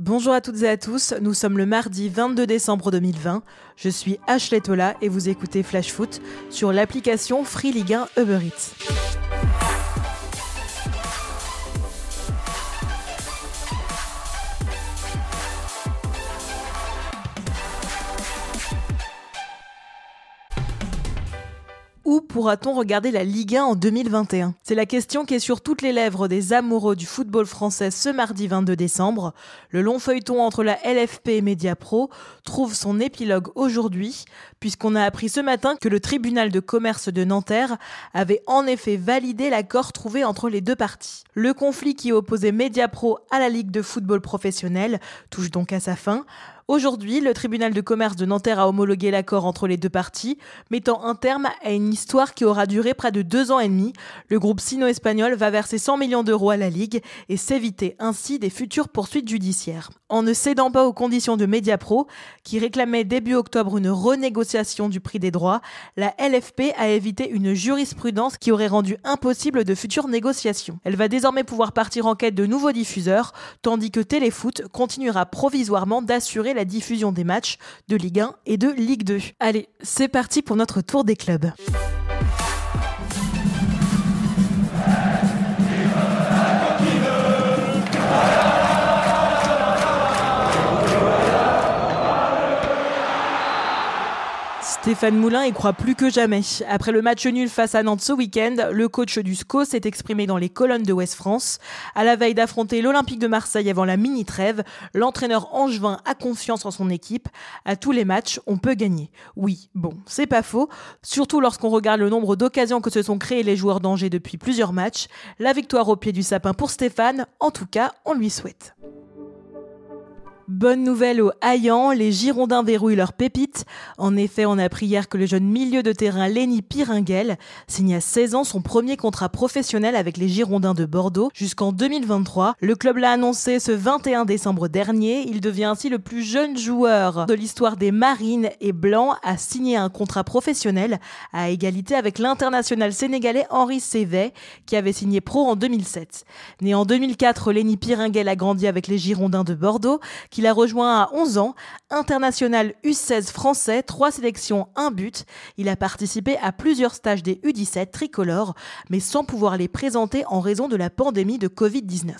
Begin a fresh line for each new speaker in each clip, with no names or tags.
Bonjour à toutes et à tous, nous sommes le mardi 22 décembre 2020. Je suis Ashley Tola et vous écoutez Flash Foot sur l'application Free Ligue 1 Uber Eats. Où pourra-t-on regarder la Ligue 1 en 2021 ? C'est la question qui est sur toutes les lèvres des amoureux du football français ce mardi 22 décembre. Le long feuilleton entre la LFP et Mediapro trouve son épilogue aujourd'hui, puisqu'on a appris ce matin que le tribunal de commerce de Nanterre avait en effet validé l'accord trouvé entre les deux parties. Le conflit qui opposait Mediapro à la Ligue de football professionnel touche donc à sa fin. Aujourd'hui, le tribunal de commerce de Nanterre a homologué l'accord entre les deux parties, mettant un terme à une histoire qui aura duré près de 2 ans et demi. Le groupe sino-espagnol va verser 100 millions d'euros à la Ligue et s'éviter ainsi des futures poursuites judiciaires. En ne cédant pas aux conditions de Mediapro, qui réclamait début octobre une renégociation du prix des droits, la LFP a évité une jurisprudence qui aurait rendu impossible de futures négociations. Elle va désormais pouvoir partir en quête de nouveaux diffuseurs, tandis que Téléfoot continuera provisoirement d'assurer la diffusion des matchs de Ligue 1 et de Ligue 2. Allez, c'est parti pour notre tour des clubs. Stéphane Moulin y croit plus que jamais. Après le match nul face à Nantes ce week-end, le coach du SCO s'est exprimé dans les colonnes de Ouest France. À la veille d'affronter l'Olympique de Marseille avant la mini-trêve, l'entraîneur angevin a confiance en son équipe. À tous les matchs, on peut gagner. Oui, bon, c'est pas faux. Surtout lorsqu'on regarde le nombre d'occasions que se sont créées les joueurs d'Angers depuis plusieurs matchs. La victoire au pied du sapin pour Stéphane, en tout cas, on lui souhaite. Bonne nouvelle aux Haillans, les Girondins verrouillent leur pépite. En effet, on a appris hier que le jeune milieu de terrain Lenny Piringuel signe à 16 ans son premier contrat professionnel avec les Girondins de Bordeaux jusqu'en 2023. Le club l'a annoncé ce 21 décembre dernier. Il devient ainsi le plus jeune joueur de l'histoire des Marines et Blancs à signer un contrat professionnel à égalité avec l'international sénégalais Henri Sévet qui avait signé pro en 2007. Né en 2004, Lenny Piringuel a grandi avec les Girondins de Bordeaux qu'il a rejoint à 11 ans, international U16 français, 3 sélections, 1 but. Il a participé à plusieurs stages des U17 tricolores, mais sans pouvoir les présenter en raison de la pandémie de Covid-19.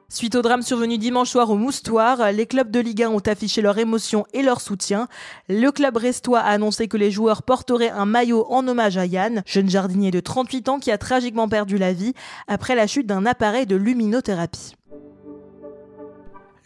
Suite au drame survenu dimanche soir au Moustoir, les clubs de Ligue 1 ont affiché leur émotion et leur soutien. Le club restois a annoncé que les joueurs porteraient un maillot en hommage à Yann, jeune jardinier de 38 ans qui a tragiquement perdu la vie après la chute d'un appareil de luminothérapie.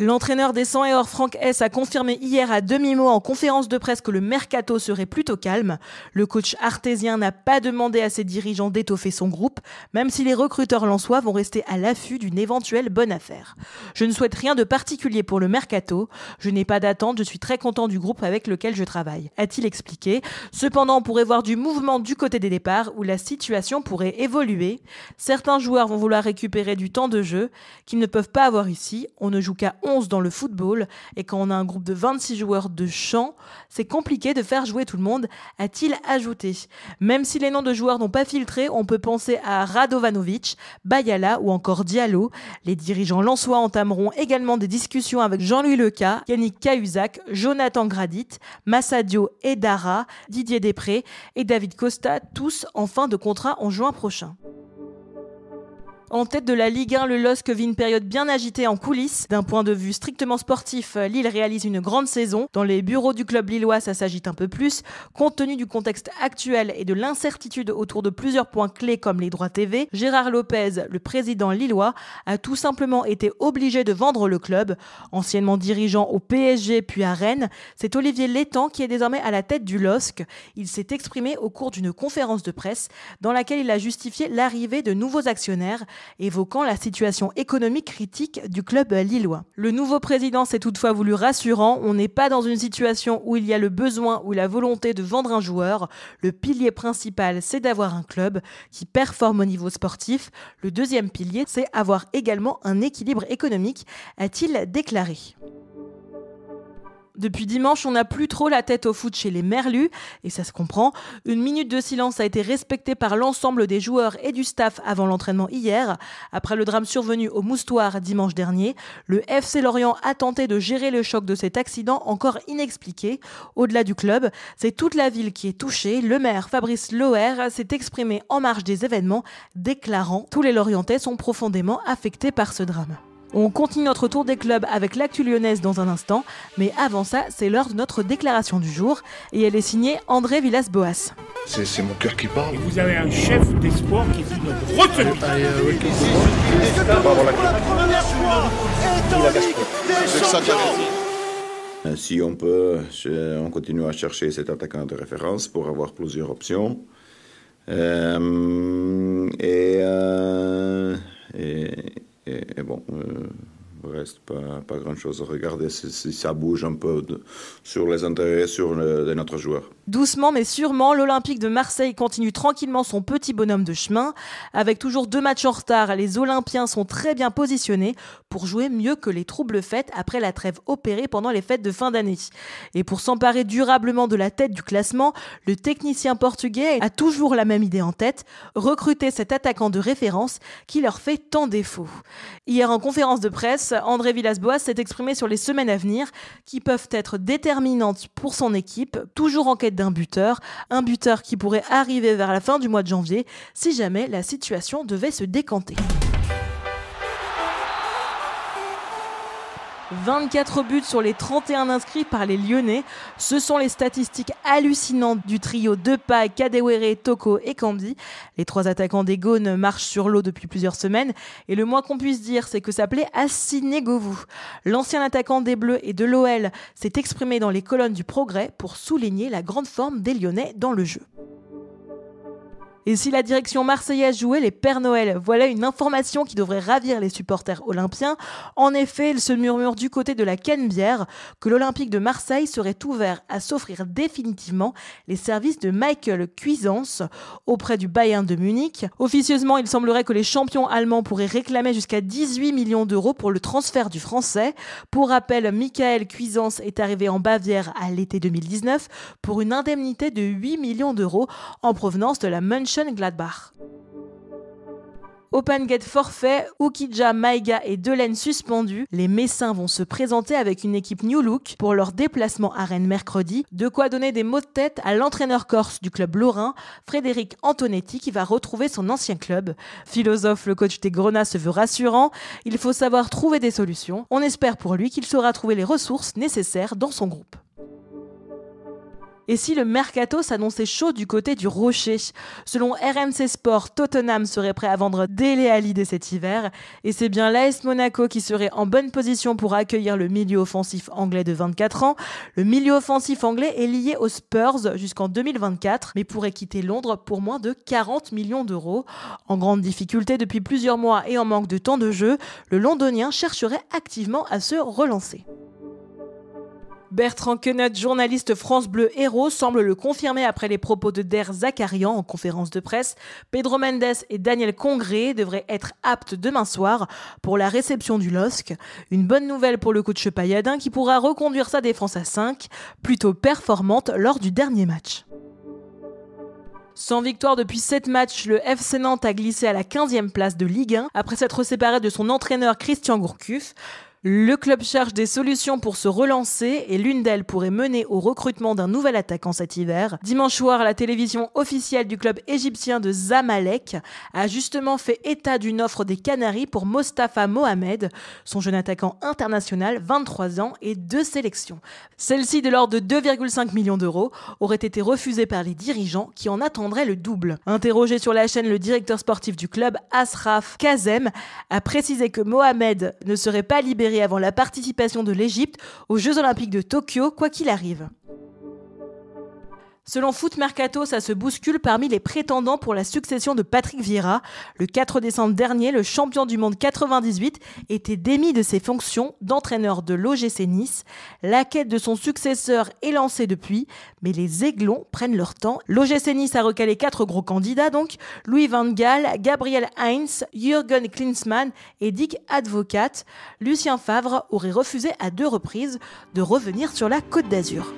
L'entraîneur des 100 et or Franck Hess a confirmé hier à demi-mot en conférence de presse que le mercato serait plutôt calme. Le coach artésien n'a pas demandé à ses dirigeants d'étoffer son groupe, même si les recruteurs lensois vont rester à l'affût d'une éventuelle bonne affaire. Je ne souhaite rien de particulier pour le mercato, je n'ai pas d'attente, je suis très content du groupe avec lequel je travaille, a-t-il expliqué. Cependant, on pourrait voir du mouvement du côté des départs où la situation pourrait évoluer. Certains joueurs vont vouloir récupérer du temps de jeu qu'ils ne peuvent pas avoir ici. On ne joue qu'à 11 dans le football et quand on a un groupe de 26 joueurs de champ, c'est compliqué de faire jouer tout le monde, a-t-il ajouté. Même si les noms de joueurs n'ont pas filtré, on peut penser à Radovanovic, Bayala ou encore Diallo. Les dirigeants lensois entameront également des discussions avec Jean-Louis Leca, Yannick Cahuzac, Jonathan Gradit, Massadio Edara, Didier Després et David Costa, tous en fin de contrat en juin prochain. En tête de la Ligue 1, le LOSC vit une période bien agitée en coulisses. D'un point de vue strictement sportif, Lille réalise une grande saison. Dans les bureaux du club lillois, ça s'agite un peu plus. Compte tenu du contexte actuel et de l'incertitude autour de plusieurs points clés comme les droits TV, Gérard Lopez, le président lillois, a tout simplement été obligé de vendre le club. Anciennement dirigeant au PSG puis à Rennes, c'est Olivier Létang qui est désormais à la tête du LOSC. Il s'est exprimé au cours d'une conférence de presse dans laquelle il a justifié l'arrivée de nouveaux actionnaires, évoquant la situation économique critique du club lillois. Le nouveau président s'est toutefois voulu rassurant, on n'est pas dans une situation où il y a le besoin ou la volonté de vendre un joueur. Le pilier principal, c'est d'avoir un club qui performe au niveau sportif. Le deuxième pilier, c'est avoir également un équilibre économique, a-t-il déclaré. Depuis dimanche, on n'a plus trop la tête au foot chez les Merlus, et ça se comprend. Une minute de silence a été respectée par l'ensemble des joueurs et du staff avant l'entraînement hier. Après le drame survenu au Moustoir dimanche dernier, le FC Lorient a tenté de gérer le choc de cet accident encore inexpliqué. Au-delà du club, c'est toute la ville qui est touchée. Le maire Fabrice Loher s'est exprimé en marge des événements, déclarant « Tous les Lorientais sont profondément affectés par ce drame ». On continue notre tour des clubs avec l'actu lyonnaise dans un instant, mais avant ça, c'est l'heure de notre déclaration du jour, et elle est signée André Villas-Boas.
C'est mon cœur qui parle.
Et vous avez un chef d'espoir qui dit notre retenue.
Si on peut, on continue à chercher cet attaquant de référence pour avoir plusieurs options. Et bon, il ne reste pas grand-chose à regarder si ça bouge un peu sur les intérêts de notre joueur.
Doucement mais sûrement, l'Olympique de Marseille continue tranquillement son petit bonhomme de chemin. Avec toujours 2 matchs en retard, les Olympiens sont très bien positionnés pour jouer mieux que les troubles fêtes après la trêve opérée pendant les fêtes de fin d'année. Et pour s'emparer durablement de la tête du classement, le technicien portugais a toujours la même idée en tête, recruter cet attaquant de référence qui leur fait tant défaut. Hier en conférence de presse, André Villas-Boas s'est exprimé sur les semaines à venir qui peuvent être déterminantes pour son équipe, toujours en quête d'un buteur, un buteur qui pourrait arriver vers la fin du mois de janvier si jamais la situation devait se décanter. 24 buts sur les 31 inscrits par les Lyonnais. Ce sont les statistiques hallucinantes du trio Depay, Kadewere, Toko et Kambi. Les 3 attaquants des Gaunes marchent sur l'eau depuis plusieurs semaines et le moins qu'on puisse dire, c'est que ça plaît à Sinégovou. L'ancien attaquant des Bleus et de l'OL s'est exprimé dans les colonnes du Progrès pour souligner la grande forme des Lyonnais dans le jeu. Et si la direction marseillaise jouait les Pères Noël, voilà une information qui devrait ravir les supporters olympiens. En effet, il se murmure du côté de la Canebière que l'Olympique de Marseille serait ouvert à s'offrir définitivement les services de Michael Cuisance auprès du Bayern de Munich. Officieusement, il semblerait que les champions allemands pourraient réclamer jusqu'à 18 millions d'euros pour le transfert du Français. Pour rappel, Michael Cuisance est arrivé en Bavière à l'été 2019 pour une indemnité de 8 millions d'euros en provenance de la Mönchengladbach. OpenGate forfait, Ukija, Maïga et Delaine suspendus. Les Messins vont se présenter avec une équipe New Look pour leur déplacement à Rennes mercredi. De quoi donner des maux de tête à l'entraîneur corse du club lorrain, Frédéric Antonetti, qui va retrouver son ancien club. Philosophe, le coach des Grenats se veut rassurant. Il faut savoir trouver des solutions. On espère pour lui qu'il saura trouver les ressources nécessaires dans son groupe. Et si le mercato s'annonçait chaud du côté du Rocher? Selon RMC Sport, Tottenham serait prêt à vendre Dele Alli dès cet hiver. Et c'est bien l'AS Monaco qui serait en bonne position pour accueillir le milieu offensif anglais de 24 ans. Le milieu offensif anglais est lié aux Spurs jusqu'en 2024, mais pourrait quitter Londres pour moins de 40 millions d'euros. En grande difficulté depuis plusieurs mois et en manque de temps de jeu, le Londonien chercherait activement à se relancer. Bertrand Queneut, journaliste France Bleu Héros, semble le confirmer après les propos de Der Zakarian en conférence de presse. Pedro Mendes et Daniel Congré devraient être aptes demain soir pour la réception du LOSC. Une bonne nouvelle pour le coach payadin qui pourra reconduire sa défense à 5, plutôt performante lors du dernier match. Sans victoire depuis 7 matchs, le FC Nantes a glissé à la 15e place de Ligue 1 après s'être séparé de son entraîneur Christian Gourcuff. Le club cherche des solutions pour se relancer et l'une d'elles pourrait mener au recrutement d'un nouvel attaquant cet hiver. Dimanche soir, la télévision officielle du club égyptien de Zamalek a justement fait état d'une offre des Canaries pour Mostafa Mohamed, son jeune attaquant international, 23 ans et 2 sélections. Celle-ci, de l'ordre de 2,5 millions d'euros, aurait été refusée par les dirigeants qui en attendraient le double. Interrogé sur la chaîne, le directeur sportif du club, Asraf Kazem, a précisé que Mohamed ne serait pas libéré avant la participation de l'Égypte aux Jeux Olympiques de Tokyo, quoi qu'il arrive. Selon Foot Mercato, ça se bouscule parmi les prétendants pour la succession de Patrick Vieira. Le 4 décembre dernier, le champion du monde 98 était démis de ses fonctions d'entraîneur de l'OGC Nice. La quête de son successeur est lancée depuis, mais les Aiglons prennent leur temps. L'OGC Nice a recalé 4 gros candidats donc, Louis van Gaal, Gabriel Heinz, Jürgen Klinsmann et Dick Advocaat. Lucien Favre aurait refusé à 2 reprises de revenir sur la Côte d'Azur.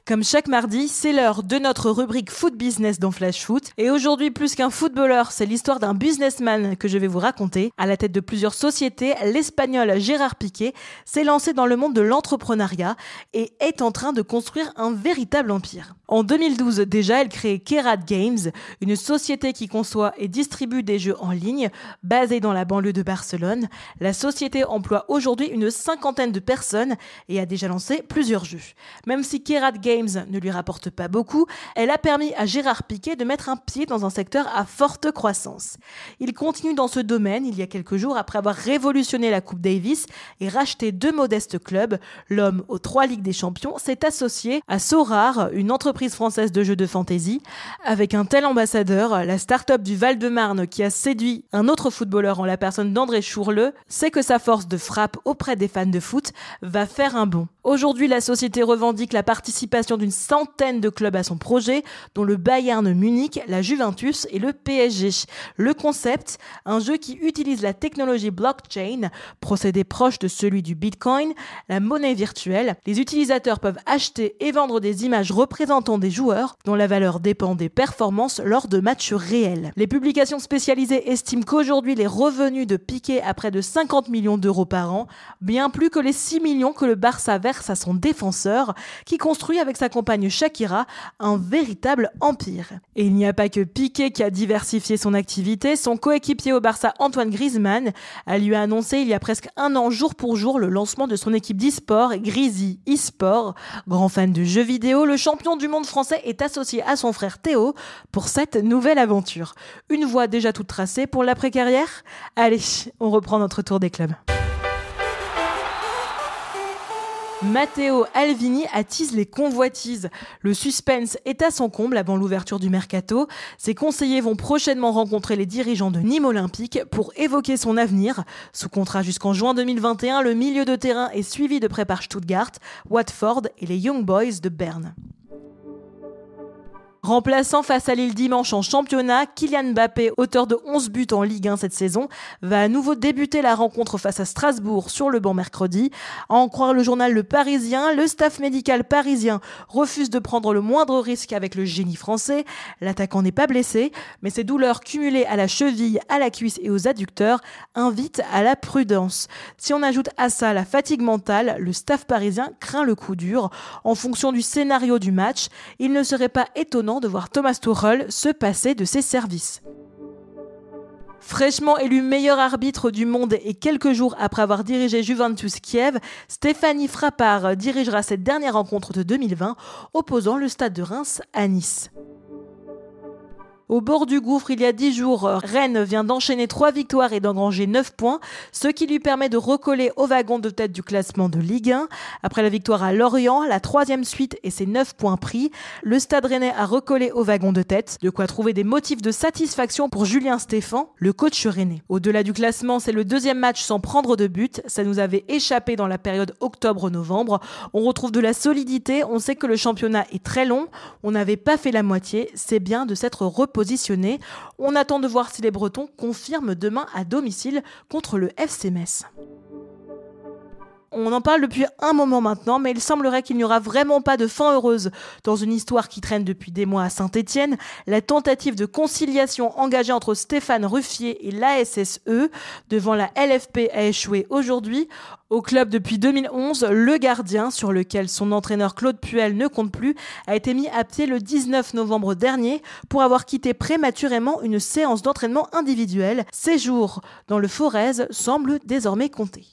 Comme chaque mardi, c'est l'heure de notre rubrique Foot Business dans Flash Foot. Et aujourd'hui, plus qu'un footballeur, c'est l'histoire d'un businessman que je vais vous raconter. À la tête de plusieurs sociétés, l'Espagnol Gérard Piqué s'est lancé dans le monde de l'entrepreneuriat et est en train de construire un véritable empire. En 2012 déjà, elle crée Kerat Games, une société qui conçoit et distribue des jeux en ligne basée dans la banlieue de Barcelone. La société emploie aujourd'hui une 50aine de personnes et a déjà lancé plusieurs jeux. Même si Kerat Games ne lui rapporte pas beaucoup, elle a permis à Gérard Piqué de mettre un pied dans un secteur à forte croissance. Il continue dans ce domaine il y a quelques jours après avoir révolutionné la Coupe Davis et racheté 2 modestes clubs. L'homme aux 3 Ligues des Champions s'est associé à Sorare, une entreprise française de jeux de fantasy. Avec un tel ambassadeur, la start-up du Val-de-Marne qui a séduit un autre footballeur en la personne d'André Chourleux sait que sa force de frappe auprès des fans de foot va faire un bond. Aujourd'hui, la société revendique la participation d'une 100aine de clubs à son projet, dont le Bayern Munich, la Juventus et le PSG. Le concept, un jeu qui utilise la technologie blockchain, procédé proche de celui du Bitcoin, la monnaie virtuelle. Les utilisateurs peuvent acheter et vendre des images représentant des joueurs dont la valeur dépend des performances lors de matchs réels. Les publications spécialisées estiment qu'aujourd'hui les revenus de Piqué à près de 50 millions d'euros par an, bien plus que les 6 millions que le Barça verse à son défenseur, qui construit avec sa compagne Shakira un véritable empire. Et il n'y a pas que Piqué qui a diversifié son activité. Son coéquipier au Barça, Antoine Griezmann, lui a annoncé il y a presque un an, jour pour jour, le lancement de son équipe d'e-sport, Grizy eSport. Grand fan de jeux vidéo, le champion du monde français est associé à son frère Théo pour cette nouvelle aventure. Une voie déjà toute tracée pour l'après-carrière ? Allez, on reprend notre tour des clubs. Matteo Alvini attise les convoitises. Le suspense est à son comble avant l'ouverture du mercato. Ses conseillers vont prochainement rencontrer les dirigeants de Nîmes Olympique pour évoquer son avenir. Sous contrat jusqu'en juin 2021, le milieu de terrain est suivi de près par Stuttgart, Watford et les Young Boys de Berne. Remplaçant face à Lille dimanche en championnat, Kylian Mbappé, auteur de 11 buts en Ligue 1 cette saison, va à nouveau débuter la rencontre face à Strasbourg sur le banc mercredi. À en croire le journal Le Parisien, le staff médical parisien refuse de prendre le moindre risque avec le génie français. L'attaquant n'est pas blessé, mais ses douleurs cumulées à la cheville, à la cuisse et aux adducteurs invitent à la prudence. Si on ajoute à ça la fatigue mentale, le staff parisien craint le coup dur. En fonction du scénario du match, il ne serait pas étonnant de voir Thomas Tuchel se passer de ses services. Fraîchement élu meilleur arbitre du monde et quelques jours après avoir dirigé Juventus Kiev, Stéphanie Frappart dirigera cette dernière rencontre de 2020, opposant le Stade de Reims à Nice. Au bord du gouffre, il y a 10 jours, Rennes vient d'enchaîner 3 victoires et d'engranger 9 points, ce qui lui permet de recoller au wagon de tête du classement de Ligue 1. Après la victoire à Lorient, la 3e suite et ses 9 points pris, le Stade Rennais a recollé au wagon de tête, de quoi trouver des motifs de satisfaction pour Julien Stéphan, le coach rennais. Au-delà du classement, c'est le 2e match sans prendre de but, ça nous avait échappé dans la période octobre-novembre. On retrouve de la solidité, on sait que le championnat est très long, on n'avait pas fait la moitié, c'est bien de s'être repositionné. On attend de voir si les Bretons confirment demain à domicile contre le FC Metz. On en parle depuis un moment maintenant, mais il semblerait qu'il n'y aura vraiment pas de fin heureuse dans une histoire qui traîne depuis des mois à Saint-Étienne. La tentative de conciliation engagée entre Stéphane Ruffier et l'ASSE devant la LFP a échoué aujourd'hui. Au club depuis 2011, le gardien, sur lequel son entraîneur Claude Puel ne compte plus, a été mis à pied le 19 novembre dernier pour avoir quitté prématurément une séance d'entraînement individuelle. Ses jours dans le Forez semblent désormais compter.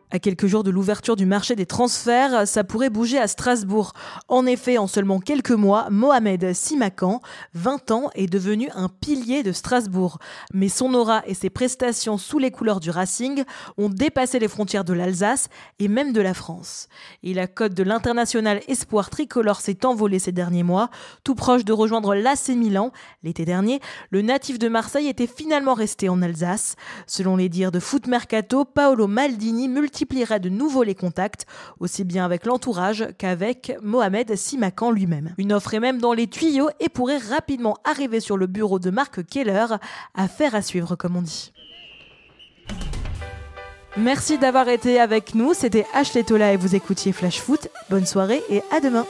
À quelques jours de l'ouverture du marché des transferts, ça pourrait bouger à Strasbourg. En effet, en seulement quelques mois, Mohamed Simakan, 20 ans, est devenu un pilier de Strasbourg. Mais son aura et ses prestations sous les couleurs du Racing ont dépassé les frontières de l'Alsace et même de la France. Et la cote de l'international espoir tricolore s'est envolée ces derniers mois. Tout proche de rejoindre l'AC Milan l'été dernier, le natif de Marseille était finalement resté en Alsace. Selon les dires de Foot Mercato, Paolo Maldini multiplierait de nouveau les contacts, aussi bien avec l'entourage qu'avec Mohamed Simakan lui-même. Une offre est même dans les tuyaux et pourrait rapidement arriver sur le bureau de Marc Keller. Affaire à suivre, comme on dit. Merci d'avoir été avec nous. C'était Ashley Tola et vous écoutiez Flash Foot. Bonne soirée et à demain.